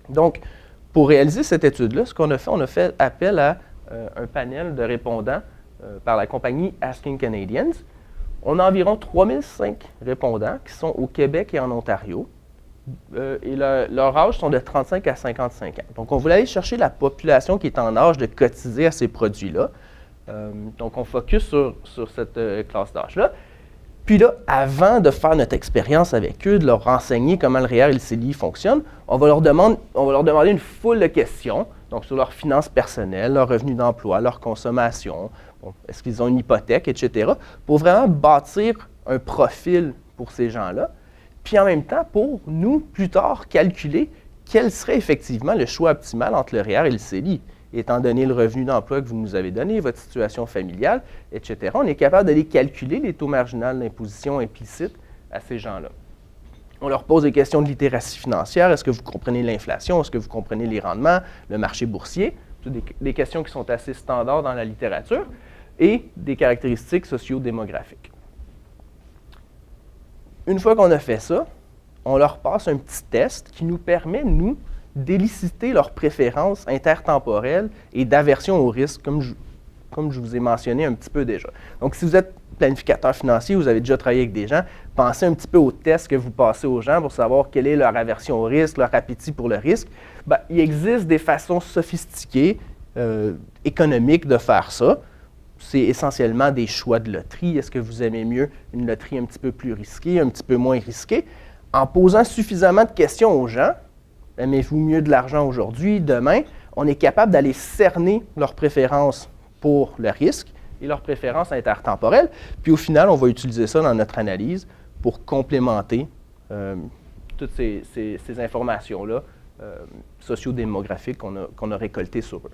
Donc, pour réaliser cette étude-là, ce qu'on a fait, on a fait appel à un panel de répondants par la compagnie Asking Canadians. On a environ 3005 répondants qui sont au Québec et en Ontario. Et leur âge sont de 35 à 55 ans. Donc, on voulait aller chercher la population qui est en âge de cotiser à ces produits-là. Donc, on focus sur cette classe d'âge-là. Puis là, avant de faire notre expérience avec eux, de leur renseigner comment le REER et le CELI fonctionnent, on va leur demander une foule de questions, donc sur leurs finances personnelles, leurs revenus d'emploi, leur consommation, est-ce qu'ils ont une hypothèque, etc., pour vraiment bâtir un profil pour ces gens-là. Puis en même temps, pour nous, plus tard, calculer quel serait effectivement le choix optimal entre le REER et le CELI. Étant donné le revenu d'emploi que vous nous avez donné, votre situation familiale, etc., on est capable d'aller calculer les taux marginaux d'imposition implicites à ces gens-là. On leur pose des questions de littératie financière. Est-ce que vous comprenez l'inflation? Est-ce que vous comprenez les rendements, le marché boursier? C'est des questions qui sont assez standards dans la littérature et des caractéristiques socio-démographiques. Une fois qu'on a fait ça, on leur passe un petit test qui nous permet, nous, d'éliciter leurs préférences intertemporelles et d'aversion au risque, comme je vous ai mentionné un petit peu déjà. Donc, si vous êtes planificateur financier, vous avez déjà travaillé avec des gens, pensez un petit peu aux tests que vous passez aux gens pour savoir quelle est leur aversion au risque, leur appétit pour le risque. Bien, il existe des façons sophistiquées, économiques de faire ça. C'est essentiellement des choix de loterie. Est-ce que vous aimez mieux une loterie un petit peu plus risquée, un petit peu moins risquée? En posant suffisamment de questions aux gens, aimez-vous mieux de l'argent aujourd'hui, demain, on est capable d'aller cerner leurs préférences pour le risque et leurs préférences intertemporelles. Puis au final, on va utiliser ça dans notre analyse pour complémenter toutes ces informations-là socio-démographiques qu'on a récoltées sur eux.